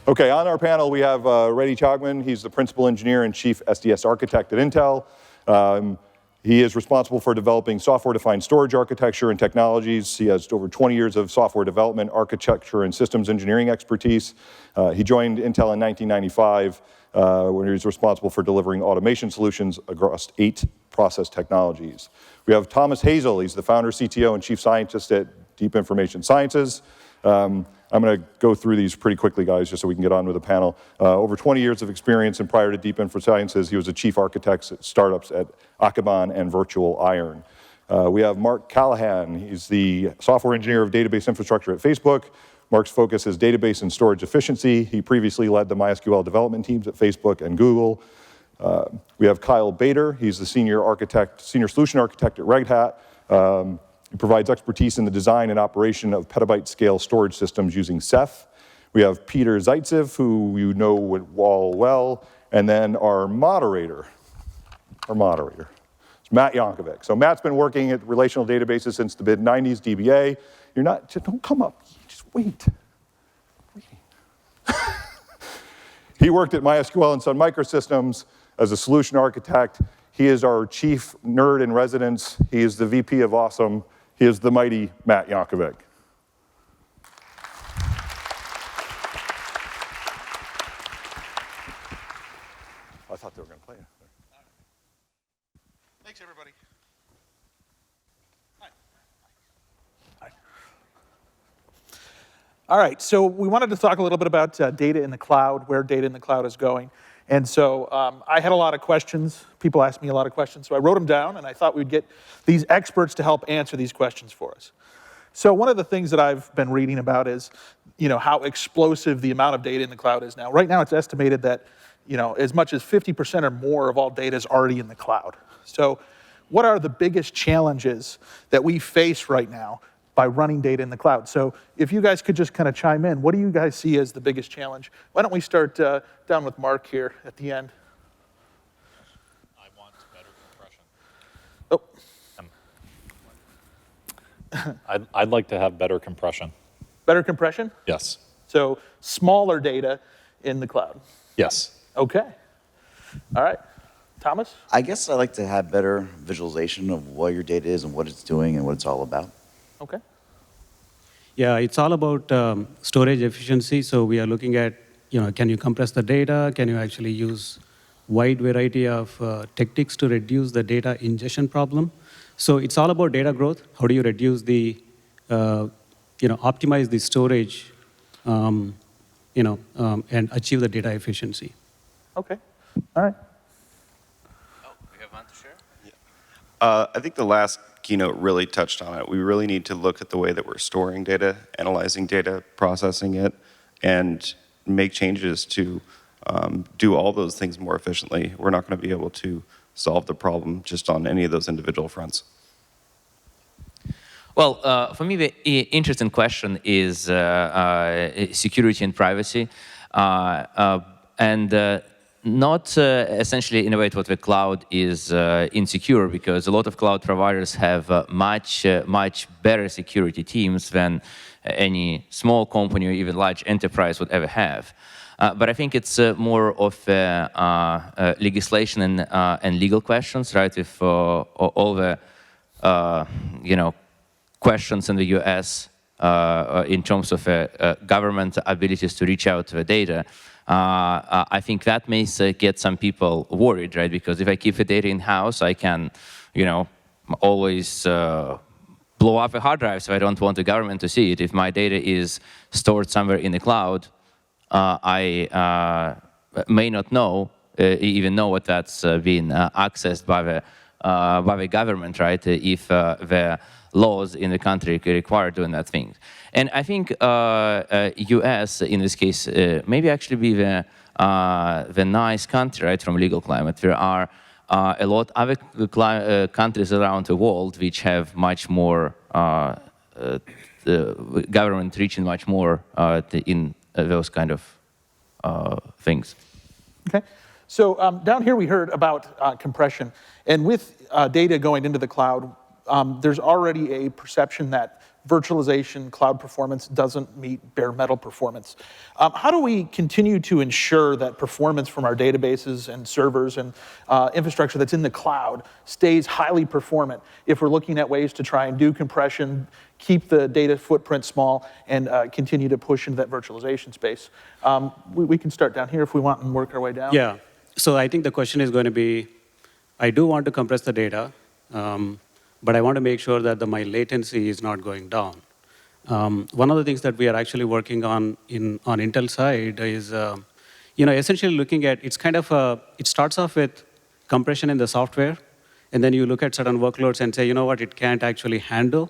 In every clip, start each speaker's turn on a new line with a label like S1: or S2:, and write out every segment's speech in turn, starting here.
S1: Okay, on our panel we have Reddy Chogman. He's the principal engineer and chief SDS architect at Intel. He is responsible for developing software-defined storage architecture and technologies. He has over 20 years of software development, architecture, and systems engineering expertise. He joined Intel in 1995 when he was responsible for delivering automation solutions across 8 process technologies. We have Thomas Hazel. He's the founder, CTO, and chief scientist at Deep Information Sciences. I'm going to go through these pretty quickly, guys, just so we can get on with the panel. Over 20 years of experience, and prior to Deep Info Sciences, he was a chief architect at startups at Akaban and Virtual Iron. We have Mark Callahan. He's the software engineer of database infrastructure at Facebook. Mark's focus is database and storage efficiency. He previously led the MySQL development teams at Facebook and Google. We have Kyle Bader. He's the senior solution architect at Red Hat. He provides expertise in the design and operation of petabyte-scale storage systems using Ceph. We have Peter Zaitsev, who you know all well, and then our moderator is Matt Yankovic. So Matt's been working at relational databases since the mid-90s, DBA. Don't come up, just wait. He worked at MySQL and Sun Microsystems as a solution architect. He is our chief nerd in residence. He is the VP of Awesome. He is the mighty Matt Yankovic. I thought they were going to play it.
S2: Thanks, everybody. Hi.
S3: Hi. All right, so we wanted to talk a little bit about data in the cloud, where data in the cloud is going. And so I had a lot of questions. People asked me a lot of questions, so I wrote them down, and I thought we'd get these experts to help answer these questions for us. So one of the things that I've been reading about is, how explosive the amount of data in the cloud is now. Right now, it's estimated that, as much as 50% or more of all data is already in the cloud. So what are the biggest challenges that we face right now by running data in the cloud? So if you guys could just kind of chime in, what do you guys see as the biggest challenge? Why don't we start down with Mark here at the end?
S4: I want better compression.
S3: Oh.
S4: I'd like to have better compression.
S3: Better compression?
S4: Yes.
S3: So smaller data in the cloud?
S4: Yes.
S3: Okay. All right. Thomas?
S5: I guess I like to have better visualization of what your data is and what it's doing and what it's all about.
S3: Okay.
S6: Yeah, it's all about storage efficiency. So we are looking at, can you compress the data? Can you actually use wide variety of techniques to reduce the data ingestion problem? So it's all about data growth. How do you reduce the, optimize the storage, and achieve the data efficiency?
S3: Okay. All right.
S7: Oh, we have one to share?
S8: Yeah. I think the last keynote really touched on it. We really need to look at the way that we're storing data, analyzing data, processing it, and make changes to do all those things more efficiently. We're not going to be able to solve the problem just on any of those individual fronts.
S7: Well, for me, the interesting question is security and privacy. Not essentially innovate what the cloud is insecure, because a lot of cloud providers have much better security teams than any small company or even large enterprise would ever have. But I think it's more of legislation and legal questions, right? If all the questions in the US in terms of government abilities to reach out to the data. I think that may get some people worried, right? Because if I keep the data in-house, I can, always blow up a hard drive, so I don't want the government to see it. If my data is stored somewhere in the cloud, I may not even know what that's being accessed by the government, right? If the laws in the country require doing that thing. And I think US, in this case, maybe actually be the nice country, right, from legal climate. There are a lot of other countries around the world which have much more, the government reaching much more in those kind of things.
S3: Okay. So down here we heard about compression. And with data going into the cloud, there's already a perception that virtualization cloud performance doesn't meet bare metal performance. How do we continue to ensure that performance from our databases and servers and infrastructure that's in the cloud stays highly performant if we're looking at ways to try and do compression, keep the data footprint small, and continue to push into that virtualization space? We can start down here if we want and work our way down.
S6: Yeah. So I think the question is going to be, I do want to compress the data, but I want to make sure that my latency is not going down. One of the things that we are actually working on Intel side is, essentially looking at, it's kind of it starts off with compression in the software, and then you look at certain workloads and say, you know what, it can't actually handle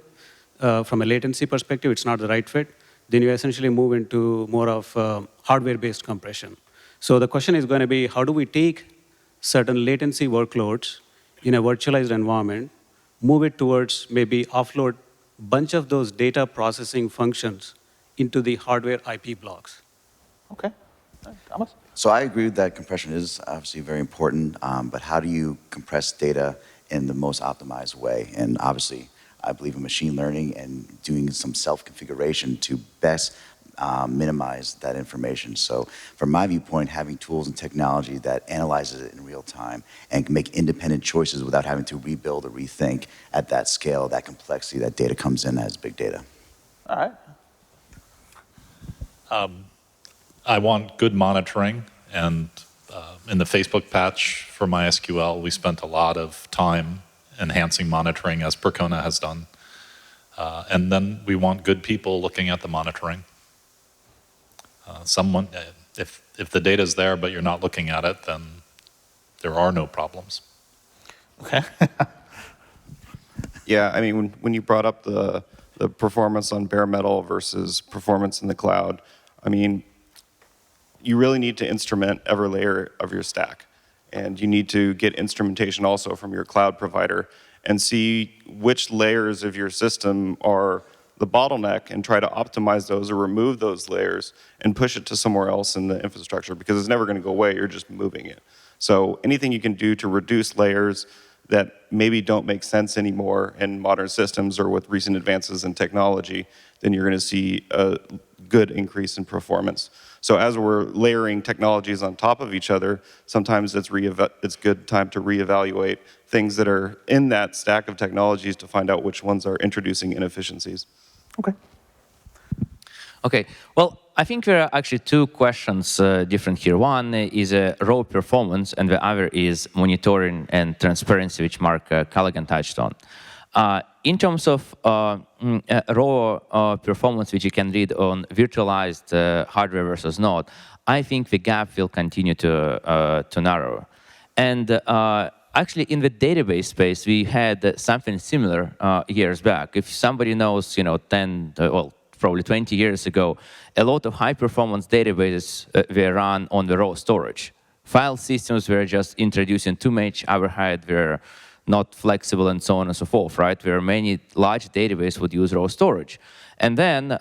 S6: from a latency perspective, it's not the right fit. Then you essentially move into more of hardware-based compression. So the question is going to be, how do we take certain latency workloads in a virtualized environment, move it towards maybe offload a bunch of those data processing functions into the hardware IP blocks?
S3: Okay. Thomas?
S5: So I agree that compression is obviously very important, but how do you compress data in the most optimized way? And obviously, I believe in machine learning and doing some self-configuration to best minimize that information. So from my viewpoint, having tools and technology that analyzes it in real time and can make independent choices without having to rebuild or rethink at that scale, that complexity, that data comes in as big data.
S3: All right.
S4: I want good monitoring, and in the Facebook patch for MySQL, we spent a lot of time enhancing monitoring, as Percona has done. And then we want good people looking at the monitoring. If the data is there but you're not looking at it, then there are no problems.
S3: Okay.
S8: Yeah, I mean, when you brought up the performance on bare metal versus performance in the cloud, I mean, you really need to instrument every layer of your stack. And you need to get instrumentation also from your cloud provider and see which layers of your system are the bottleneck and try to optimize those or remove those layers and push it to somewhere else in the infrastructure, because it's never going to go away, you're just moving it. So anything you can do to reduce layers that maybe don't make sense anymore in modern systems or with recent advances in technology, then you're going to see a good increase in performance. So as we're layering technologies on top of each other, sometimes it's good time to reevaluate things that are in that stack of technologies to find out which ones are introducing inefficiencies.
S3: Okay.
S7: Okay, well, I think there are actually two questions different here. One is raw performance, and the other is monitoring and transparency, which Mark Callaghan touched on. In terms of raw performance, which you can read on virtualized hardware versus not, I think the gap will continue to narrow. And actually, in the database space, we had something similar years back. If somebody knows, 10, probably 20 years ago, a lot of high-performance databases were run on the raw storage. File systems were just introducing too much overhead, were not flexible, and so on and so forth, right? Where many large databases would use raw storage. And then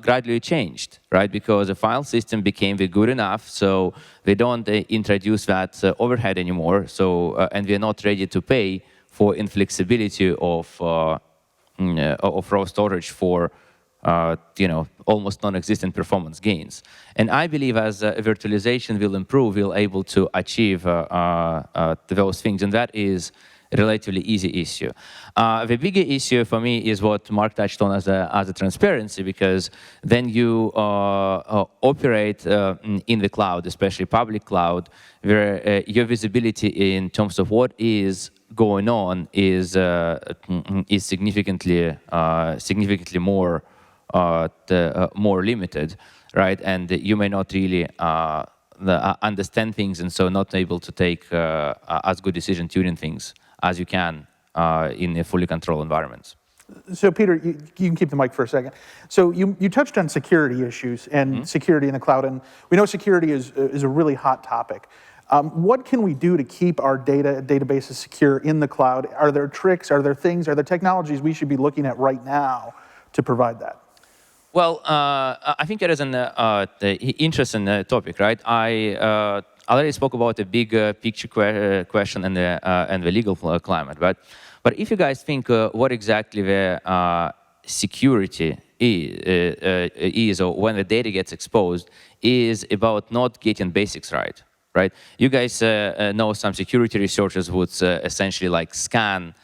S7: gradually changed, right? Because the file system became good enough, so they don't introduce that overhead anymore. So, and we're not ready to pay for inflexibility of raw storage for almost non-existent performance gains. And I believe as virtualization will improve, we'll able to achieve those things, and that is a relatively easy issue. The bigger issue for me is what Mark touched on as a transparency, because then you operate in the cloud, especially public cloud, where your visibility in terms of what is going on is significantly more more limited, right? And you may not really understand things, and so not able to take as good decision tuning things as you can in a fully controlled environment.
S3: So Peter, you can keep the mic for a second. So you touched on security issues and security in the cloud, and we know security is a really hot topic. What can we do to keep our databases secure in the cloud? Are there tricks, are there things, are there technologies we should be looking at right now to provide that?
S7: Well, I think it is an interesting topic, right? I already spoke about the big picture question and the legal climate, but But if you guys think what exactly the security is, or when the data gets exposed, is about not getting basics right? You guys know some security researchers would essentially like scan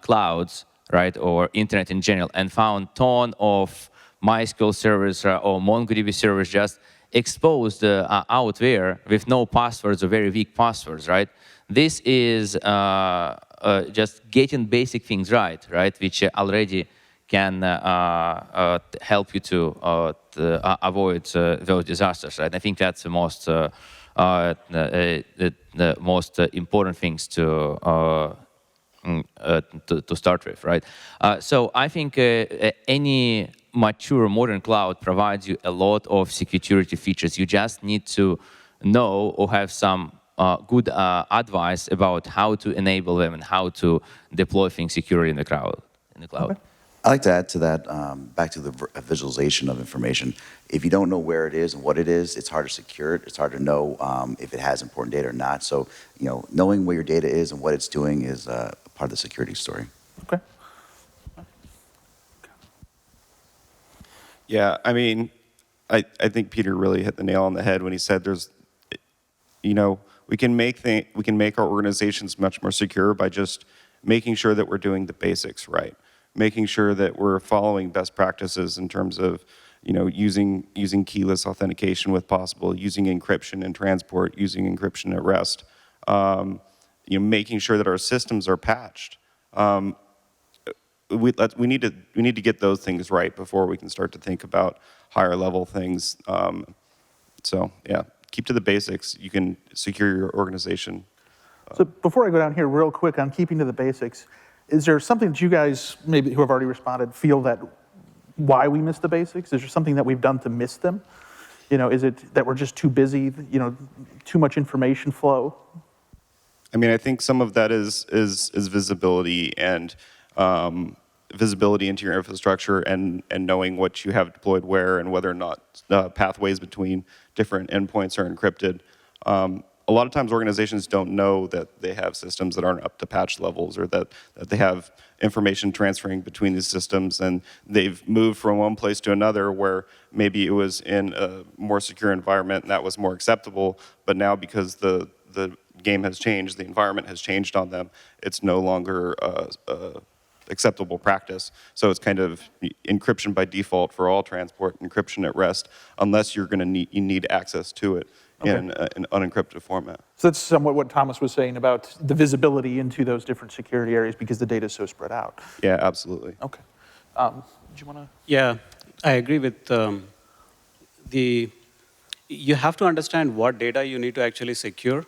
S7: clouds, right, or internet in general, and found ton of MySQL servers or MongoDB servers just exposed out there with no passwords or very weak passwords, right? This is just getting basic things right, which already can help you to avoid those disasters, right? I think that's the most the most important things to start with, right? So I think any mature modern cloud provides you a lot of security features. You just need to know or have some good advice about how to enable them and how to deploy things securely in the cloud.
S3: Okay.
S5: I'd like to add to that, back to the visualization of information. If you don't know where it is and what it is, it's hard to secure it. It's hard to know if it has important data or not. So, knowing where your data is and what it's doing is part of the security story.
S3: Okay.
S8: Yeah, I mean, I think Peter really hit the nail on the head when he said we can make our organizations much more secure by just making sure that we're doing the basics right, making sure that we're following best practices in terms of using keyless authentication with possible, using encryption in transport, using encryption at rest, making sure that our systems are patched. We need to get those things right before we can start to think about higher level things. So yeah, keep to the basics. You can secure your organization.
S3: So before I go down here real quick on keeping to the basics, is there something that you guys, maybe who have already responded, feel that why we miss the basics? Is there something that we've done to miss them? Is it that we're just too busy, too much information flow?
S8: I mean, I think some of that is visibility and visibility into your infrastructure and knowing what you have deployed where and whether or not pathways between different endpoints are encrypted. A lot of times organizations don't know that they have systems that aren't up to patch levels or that they have information transferring between these systems and they've moved from one place to another where maybe it was in a more secure environment and that was more acceptable, but now because the game has changed, the environment has changed on them, it's no longer acceptable practice. So it's kind of encryption by default for all transport, encryption at rest, unless you need access to it in an unencrypted format.
S3: So that's somewhat what Thomas was saying about the visibility into those different security areas because the data is so spread out.
S8: Yeah, absolutely.
S3: Okay. Do you want to?
S6: Yeah, I agree with you have to understand what data you need to actually secure.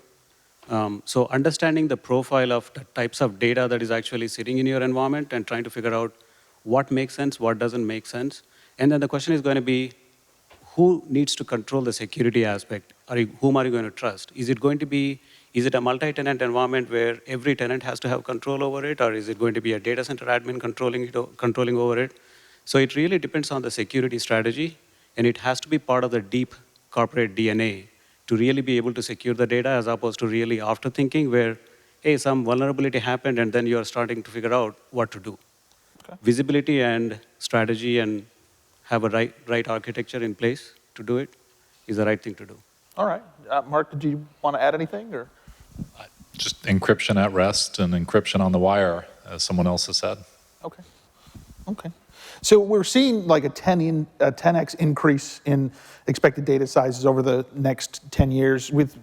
S6: So understanding the profile of the types of data that is actually sitting in your environment and trying to figure out what makes sense, what doesn't make sense. And then the question is going to be, who needs to control the security aspect? Whom are you going to trust? Is it a multi-tenant environment where every tenant has to have control over it, or is it going to be a data center admin controlling over it? So it really depends on the security strategy, and it has to be part of the deep corporate DNA to really be able to secure the data, as opposed to really after thinking where, hey, some vulnerability happened, and then you're starting to figure out what to do. Okay. Visibility and strategy and have a right architecture in place to do it is the right thing to do.
S3: All right. Mark, did you want to add anything? Or?
S4: Just encryption at rest and encryption on the wire, as someone else has said.
S3: Okay. Okay. So we're seeing like a 10x increase in expected data sizes over the next 10 years, with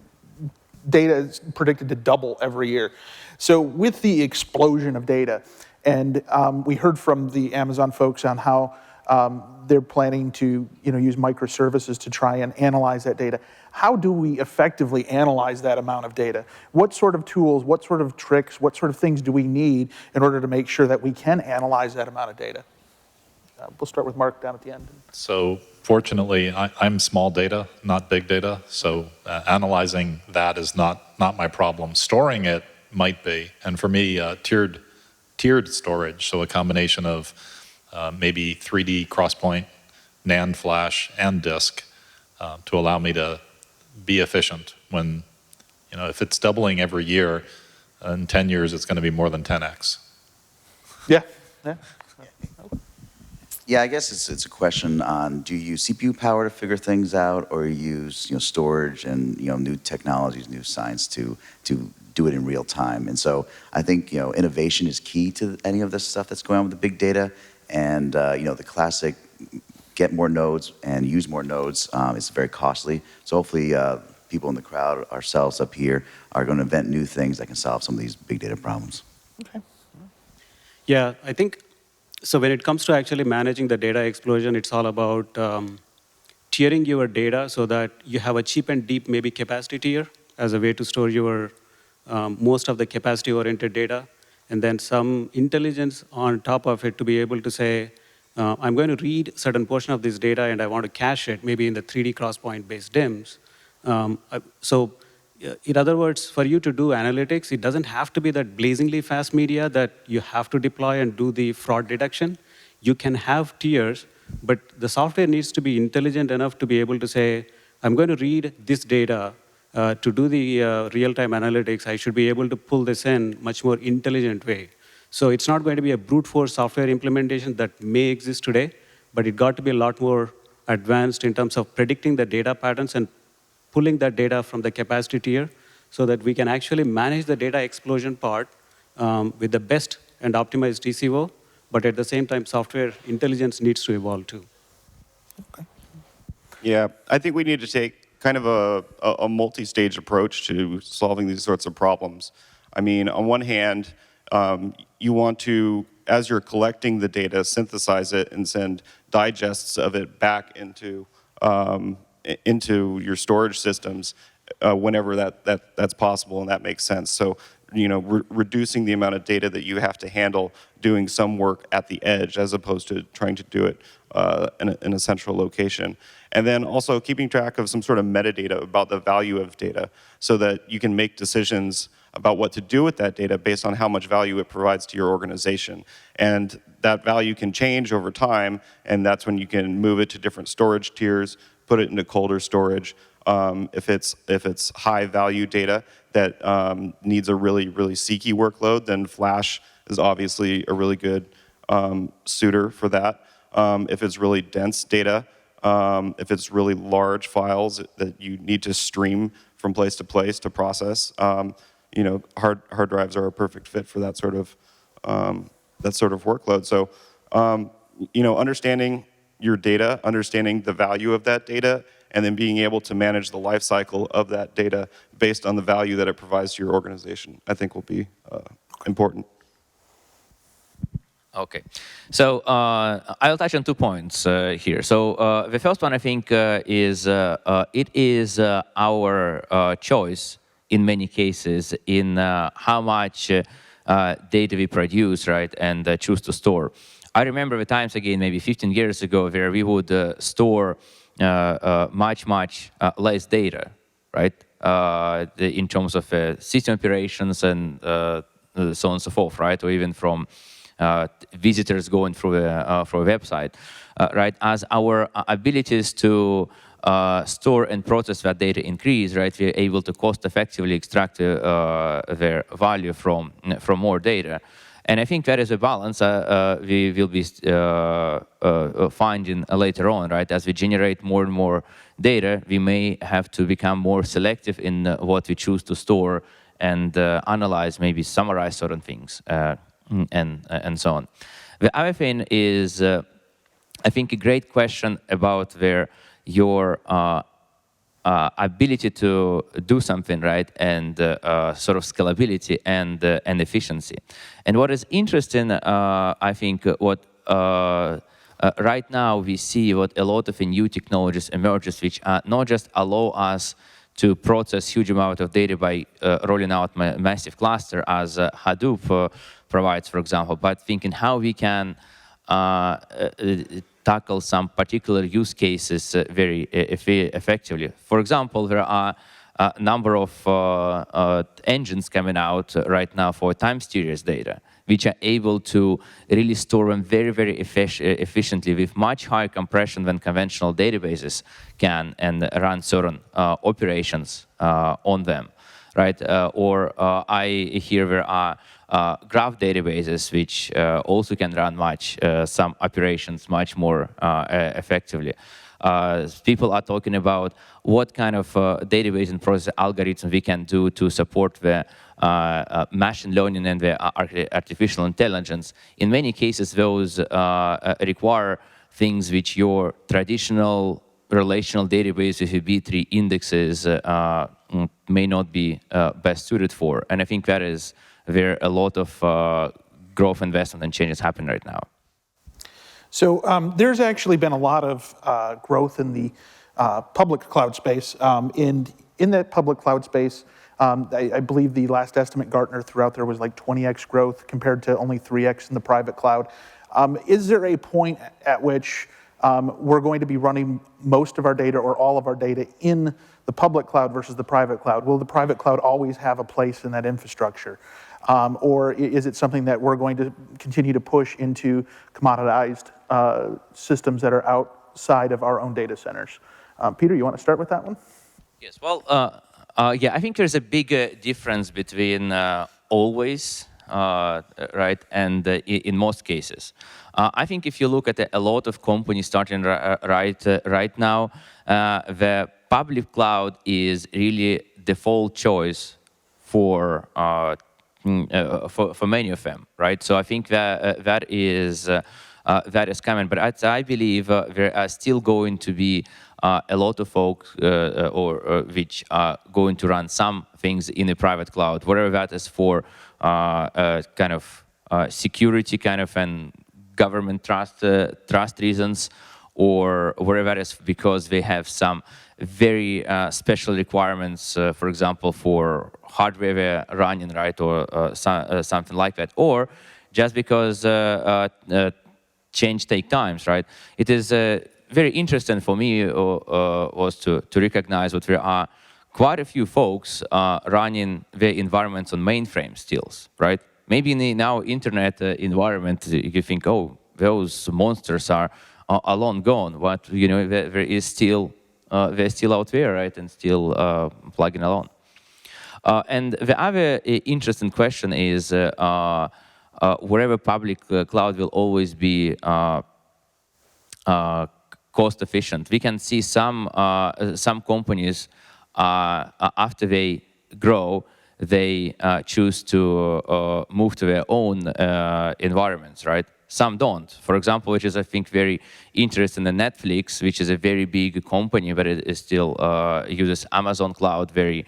S3: data predicted to double every year. So with the explosion of data, and we heard from the Amazon folks on how they're planning to use microservices to try and analyze that data. How do we effectively analyze that amount of data? What sort of tools, what sort of tricks, what sort of things do we need in order to make sure that we can analyze that amount of data? We'll start with Mark down at the end.
S4: So fortunately, I'm small data, not big data. So analyzing that is not my problem. Storing it might be. And for me, tiered storage, so a combination of maybe 3D crosspoint, NAND flash, and disk to allow me to be efficient when, if it's doubling every year, in 10 years, it's going to be more than 10x.
S3: Yeah. Yeah.
S5: Yeah, I guess it's a question on, do you use CPU power to figure things out, or you use storage and new technologies, new science to do it in real time? And so I think innovation is key to any of this stuff that's going on with the big data, and the classic get more nodes and use more nodes is very costly. So hopefully people in the crowd, ourselves up here, are going to invent new things that can solve some of these big data problems.
S3: Okay.
S6: Yeah, I think, so when it comes to actually managing the data explosion, it's all about tiering your data so that you have a cheap and deep maybe capacity tier as a way to store your most of the capacity-oriented data, and then some intelligence on top of it to be able to say, I'm going to read a certain portion of this data and I want to cache it, maybe in the 3D cross-point-based DIMMs. So in other words, for you to do analytics, it doesn't have to be that blazingly fast media that you have to deploy and do the fraud detection. You can have tiers, but the software needs to be intelligent enough to be able to say, I'm going to read this data to do the real-time analytics. I should be able to pull this in much more intelligent way. So it's not going to be a brute force software implementation that may exist today, but it got to be a lot more advanced in terms of predicting the data patterns and pulling that data from the capacity tier so that we can actually manage the data explosion part with the best and optimized TCO, but at the same time, software intelligence needs to evolve too.
S3: Okay.
S8: Yeah, I think we need to take kind of a multi-stage approach to solving these sorts of problems. I mean, on one hand, you want to, as you're collecting the data, synthesize it and send digests of it back into your storage systems whenever that's possible and that makes sense. So, reducing the amount of data that you have to handle doing some work at the edge as opposed to trying to do it in a central location. And then also keeping track of some sort of metadata about the value of data so that you can make decisions about what to do with that data based on how much value it provides to your organization. And that value can change over time, and that's when you can move it to different storage tiers, put it into colder storage. If it's high value data that needs a really seeky workload, then Flash is obviously a really good suitor for that. If it's really dense data, if it's really large files that you need to stream from place to process, hard drives are a perfect fit for that sort of workload. So, understanding your data, understanding the value of that data, and then being able to manage the life cycle of that data based on the value that it provides to your organization, I think will be important.
S7: Okay, so I'll touch on 2 points here. So the first one, I think, is it is our choice in many cases in how much data we produce, right, and choose to store. I remember the times, again, maybe 15 years ago, where we would store much less data, right, in terms of system operations and so on and so forth, right, or even from visitors going through a website, right? As our abilities to store and process that data increase, right, we're able to cost-effectively extract their value from more data. And I think that is a balance we will be finding later on, right? As we generate more and more data, we may have to become more selective in what we choose to store and analyze, maybe summarize certain things. And so on. The other thing is, I think, a great question about your ability to do something, right, and sort of scalability and efficiency. And what is interesting, I think, what right now we see what a lot of new technologies emerges, which not just allow us to process huge amount of data by rolling out massive cluster as Hadoop provides, for example, but thinking how we can tackle some particular use cases very effectively. For example, there are a number of engines coming out right now for time series data, which are able to really store them very efficiently with much higher compression than conventional databases can and run certain operations on them. Right, or I hear there are graph databases, which also can run some operations much more effectively. People are talking about what kind of database and process algorithm we can do to support the machine learning and the artificial intelligence. In many cases, those require things which your traditional relational database with B3 indexes may not be best suited for. And I think that is where a lot of growth, investment, and changes happen right now.
S3: So there's actually been a lot of growth in the public cloud space. And in that public cloud space, I believe the last estimate Gartner threw out there was like 20x growth compared to only 3x in the private cloud. Is there a point at which we're going to be running most of our data or all of our data in the public cloud versus the private cloud? Will the private cloud always have a place in that infrastructure? Or is it something that we're going to continue to push into commoditized systems that are outside of our own data centers? Peter, you want to start with that one?
S7: Yes, well, yeah, I think there's a big difference between always, right, and in most cases. I think if you look at a lot of companies starting right now, the public cloud is really default choice for many of them, right? So I think that is coming. But I believe there are still going to be a lot of folks which are going to run some things in the private cloud, whatever that is for kind of security kind of and government trust reasons, or whatever that is because they have some very special requirements, for example, for hardware they're running, right, or something like that, or just because change take times, right? It is very interesting for me was to recognize that there are quite a few folks running their environments on mainframe still, right? Maybe in the now internet environment, you think, oh, those monsters are long gone, but you know there is still they're still out there, right, and still plugging along. And the other interesting question is wherever public cloud will always be cost efficient. We can see some companies after they grow, they choose to move to their own environments, right? Some don't. For example, which is I think very interesting, the Netflix, which is a very big company, but it is still uses Amazon Cloud very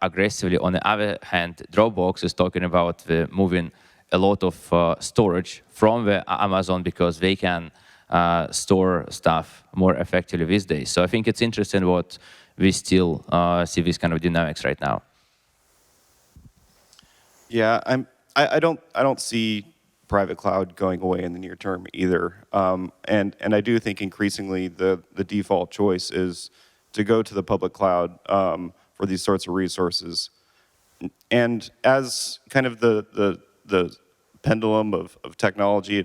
S7: aggressively. On the other hand, Dropbox is talking about moving a lot of storage from the Amazon because they can store stuff more effectively these days. So I think it's interesting what we still see these kind of dynamics right now.
S8: Yeah, I don't see private cloud going away in the near term either. And I do think increasingly the default choice is to go to the public cloud for these sorts of resources. And as kind of the pendulum of technology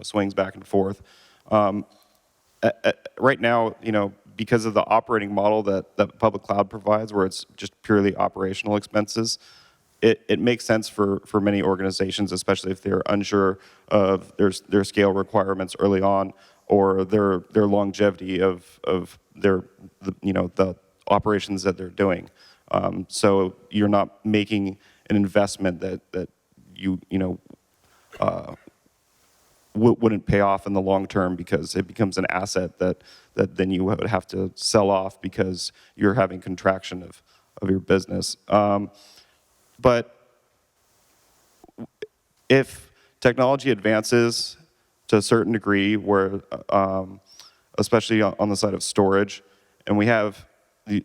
S8: swings back and forth, right now, because of the operating model that public cloud provides, where it's just purely operational expenses, it makes sense for many organizations, especially if they're unsure of their scale requirements early on, or their longevity of the operations that they're doing. So you're not making an investment that you wouldn't pay off in the long term, because it becomes an asset that then you would have to sell off because you're having contraction of your business. But if technology advances to a certain degree, where, especially on the side of storage, and we have the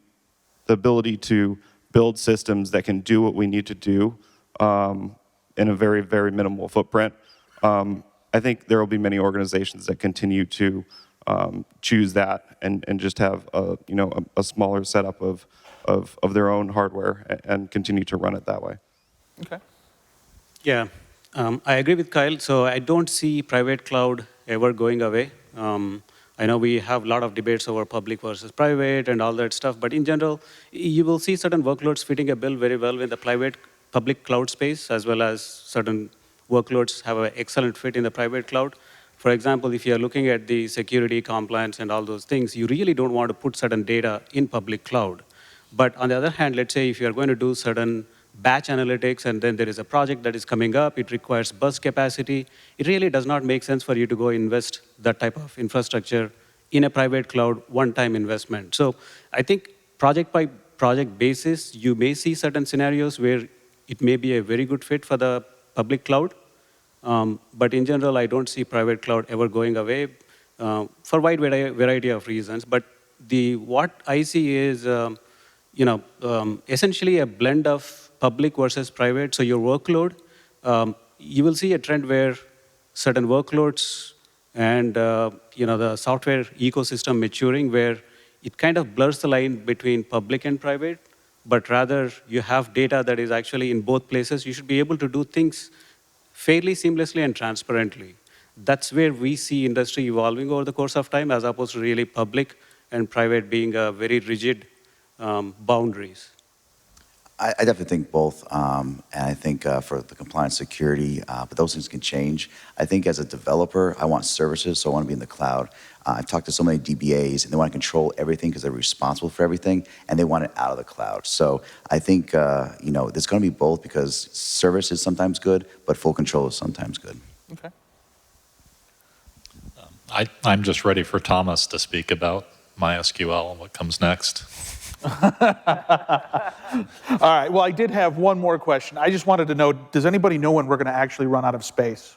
S8: ability to build systems that can do what we need to do in a very, very minimal footprint, I think there will be many organizations that continue to choose that and just have a smaller setup of their own hardware and continue to run it that way.
S3: Okay.
S6: Yeah, I agree with Kyle. So I don't see private cloud ever going away. I know we have a lot of debates over public versus private and all that stuff, but in general, you will see certain workloads fitting a bill very well with the private public cloud space, as well as certain workloads have an excellent fit in the private cloud. For example, if you're looking at the security, compliance, and all those things, you really don't want to put certain data in public cloud. But on the other hand, let's say if you're going to do certain batch analytics and then there is a project that is coming up, it requires burst capacity, it really does not make sense for you to go invest that type of infrastructure in a private cloud, one-time investment. So I think project by project basis, you may see certain scenarios where it may be a very good fit for the public cloud. But in general, I don't see private cloud ever going away for a wide variety of reasons. But what I see is essentially a blend of public versus private. So your workload, you will see a trend where certain workloads and the software ecosystem maturing where it kind of blurs the line between public and private, but rather you have data that is actually in both places. You should be able to do things fairly seamlessly and transparently. That's where we see industry evolving over the course of time, as opposed to really public and private being very rigid boundaries.
S5: I definitely think both, and I think for the compliance security, but those things can change. I think as a developer, I want services, so I want to be in the cloud. I've talked to so many DBAs, and they want to control everything because they're responsible for everything, and they want it out of the cloud. So I think there's going to be both because service is sometimes good, but full control is sometimes good.
S3: Okay.
S4: I'm just ready for Thomas to speak about MySQL and what comes next.
S3: All right, well, I did have one more question. I just wanted to know, does anybody know when we're going to actually run out of space?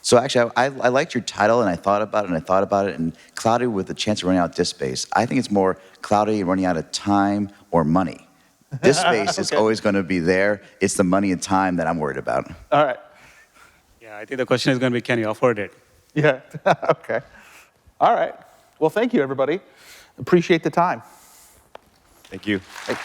S5: So actually, I liked your title, and I thought about it, and cloudy with the chance of running out of disk space. I think it's more cloudy and running out of time or money. Disk space is always going to be there. It's the money and time that I'm worried about.
S3: All right.
S6: Yeah, I think the question is going to be, can you afford it?
S3: Yeah, okay. All right. Well, thank you, everybody. Appreciate the time.
S8: Thank you.
S5: Hey.